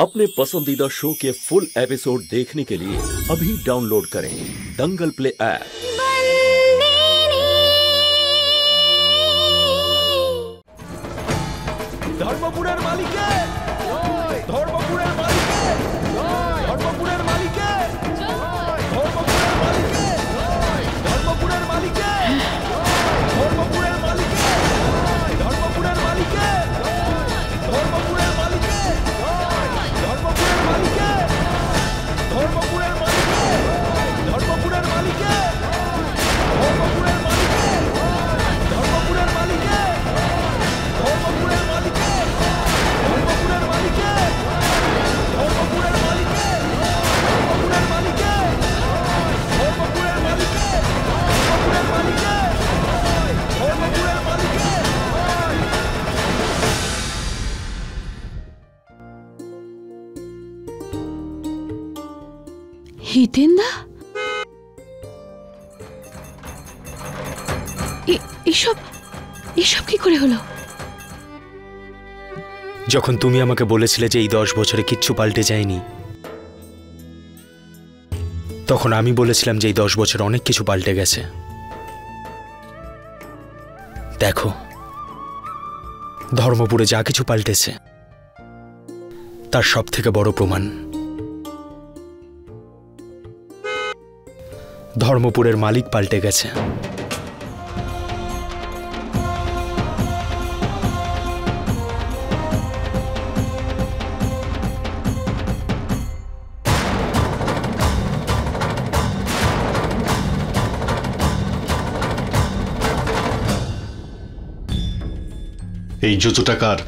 अपने पसंदीदा शो के फुल एपिसोड देखने के लिए अभी डाउनलोड करें दंगल प्ले ऐप। ধর্মপুরের মালিকে জয়, ধর্মপুরের মালিকে জয়, ধর্মপুরের মালিকে জয়, ধর্মপুরের মালিকে জয়, ধর্মপুরের মালিকে জয়, ধর্মপুরের মালিকে জয়, ধর্মপুরের মালিকে জয়, ধর্মপুরের মালিকে জয়, ধর্মপুরের মালিকে ধর্মপুরের মালিকে ধর্মপুরের মালিকে ধর্মপুরের মালিকে ধর্মপুরের মালিকে ধর্মপুরের মালিকে ধর্মপুরের মালিকে ধর্মপুরের মালিকে ধর্মপুরের মালিকে ধর্মপুরের মালিকে ধর্মপুরের মালিকে ধর্মপুরের মালিকে হিতেন্দা এসব কি করে হলো? যখন তুমি আমাকে বলেছিলে যে এই 10 বছরে কিচ্ছু পাল্টে যায়নি, তখন আমি বলেছিলাম যে এই 10 বছরে অনেক কিছু পাল্টে গেছে। দেখো, ধর্মপুরে যা কিছু পাল্টেছে তার সবথেকে বড় প্রমাণ ধর্মপুরের মালিক পাল্টে গেছে। এই জুতোটা কার?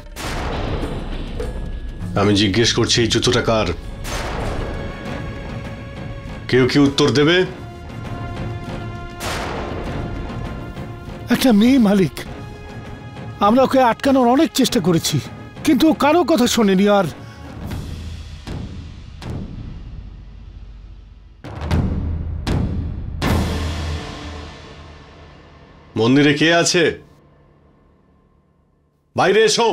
আমি জিজ্ঞেস করছি, এই জুতোটা কার? কেউ কি উত্তর দেবে? একটা মেয়ে মালিক, আমরা ওকে আটকানোর অনেক চেষ্টা করেছি, কিন্তু কারো কথা শোনেনি। আর মন্দিরে কে আছে? বাইরে এসো।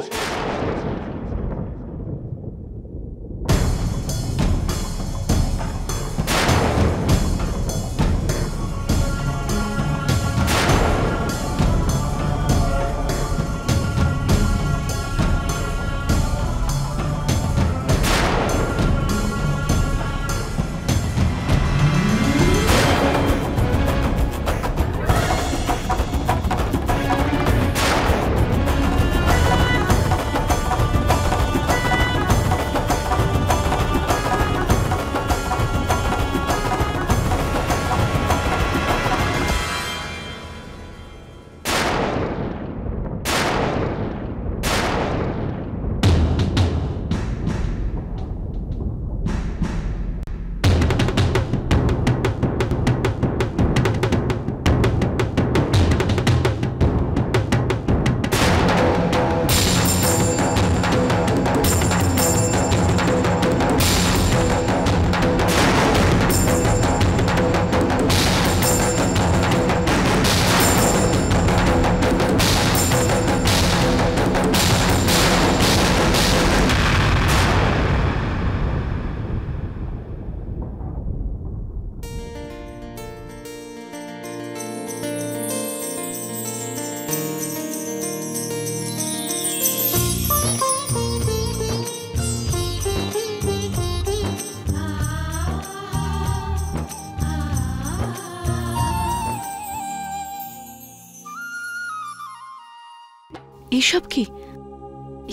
এসব কি?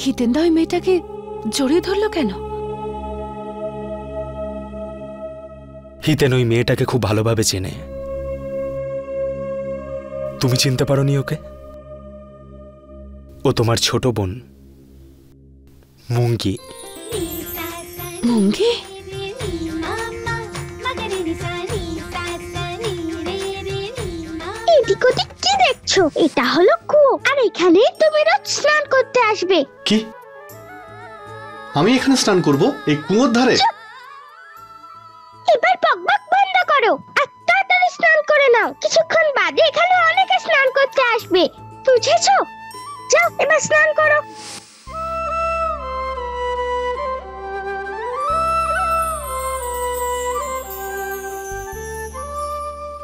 হিতেন্দা ওই মেয়েটাকে জড়িয়ে ধরলো কেন? হিতেন ওই মেয়েটাকে খুব ভালোভাবে চেনে। তুমি চিনতে পারোনি ওকে? ও তোমার ছোট বোন মুঙ্গি। মুঙ্গি? এদিক ওদিক কি দেখছো? এটা হলো কুয়ো, আর এখানে তুমি রোজ স্নান করতে আসবে। কি? আমি এখানে স্নান করব এই কুয়োর ধারে? এবার বকবক বন্ধ করো আর তাড়াতাড়ি স্নান করে নাও। কিছুক্ষণ বাদে এখানে অনেকে স্নান করতে আসবে, বুঝেছো? যাও এবার স্নান করো।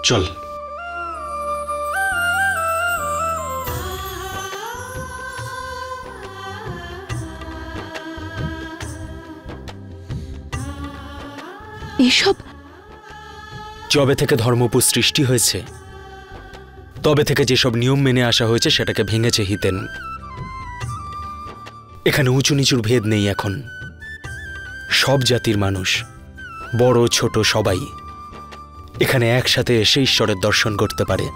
চল। এসব যবে থেকে ধর্মপুর সৃষ্টি হয়েছে তবে থেকে যেসব নিয়ম মেনে আসা হয়েছে সেটাকে ভেঙেছে হিতেন। এখানে উঁচু নিচুর ভেদ নেই এখন। সব জাতির মানুষ, বড় ছোট সবাই এখানে একসাথে এসে ঈশ্বরের দর্শন করতে পারে।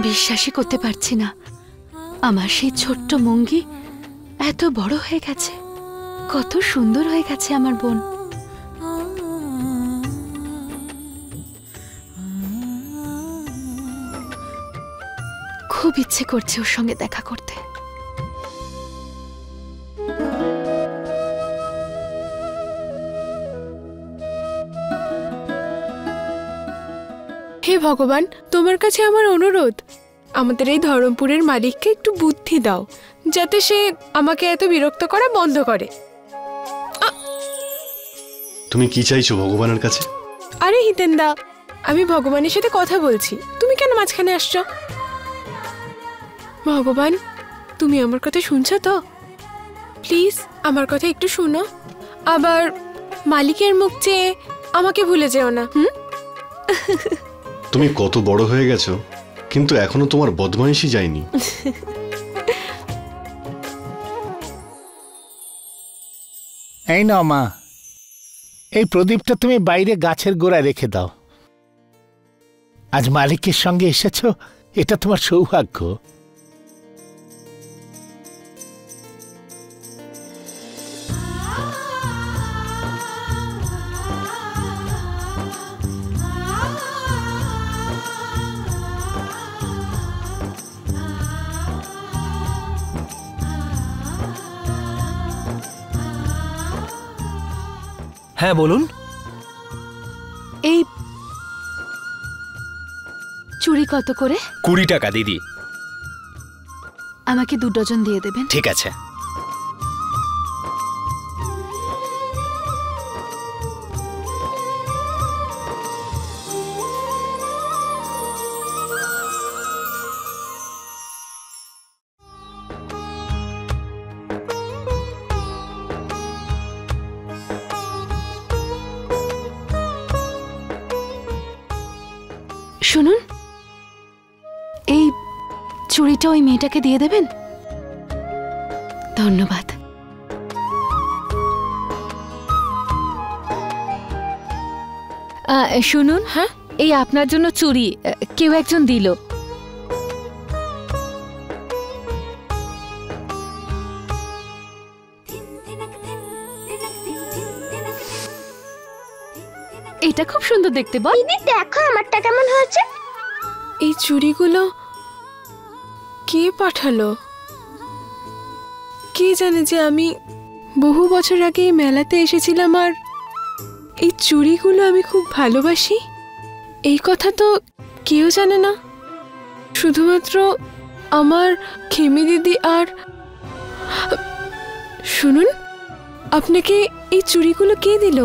বিশ্বাসই করতে পারছি না আমার সেই ছোট্ট মঙ্গি এত বড় হয়ে গেছে। কত সুন্দর হয়ে গেছে আমার বোন। খুব ইচ্ছে করছে ওর সঙ্গে দেখা করতে। হে ভগবান, তোমার কাছে আমার অনুরোধ, আমাদের এই ধরমপুরের মালিককে একটু বুদ্ধি দাও, যাতে সে আমাকে এত বিরক্ত করা বন্ধ করে। তুমি কি চাইছো ভগবানের কাছে? আরে হিতেন্দা, আমি ভগবানের সাথে কথা বলছি, তুমি কেন মাঝখানে আসছো? ভগবান, তুমি আমার কথা শুনছো তো? প্লিজ আমার কথা একটু শোনো। আবার মালিকের মুখ চেয়ে আমাকে ভুলে যেও না। তুমি কত বড় হয়ে গেছো, কিন্তু এখনো তোমার বদমাইশি যায়নি। এই নাও মা, এই প্রদীপটা তুমি বাইরে গাছের গোড়ায় রেখে দাও। আজ মালিকের সঙ্গে এসেছো, এটা তোমার সৌভাগ্য। হ্যাঁ বলুন। এই চুড়ি কত করে? 20 টাকা দিদি। আমাকে 2 ডজন দিয়ে দেবেন। ঠিক আছে। শুনুন, এই চুড়িটা ওই মেয়েটাকে দিয়ে দেবেন। ধন্যবাদ। শুনুন, হ্যাঁ, এই আপনার জন্য চুড়ি কেউ একজন দিল। এটা খুব সুন্দর দেখতে। বল দিদি দেখো আমারটা কেমন হয়েছে। এই চুড়িগুলো কে পাঠালো? কে জানে যে আমি বহু বছর আগে এই মেলাতে এসেছিলাম আর এই চুড়িগুলো আমি খুব ভালোবাসি। এই কথা তো কেউ জানে না, শুধুমাত্র আমার খেমি দিদি আর। শুনুন, আপনাকে এই চুড়িগুলো কে দিল?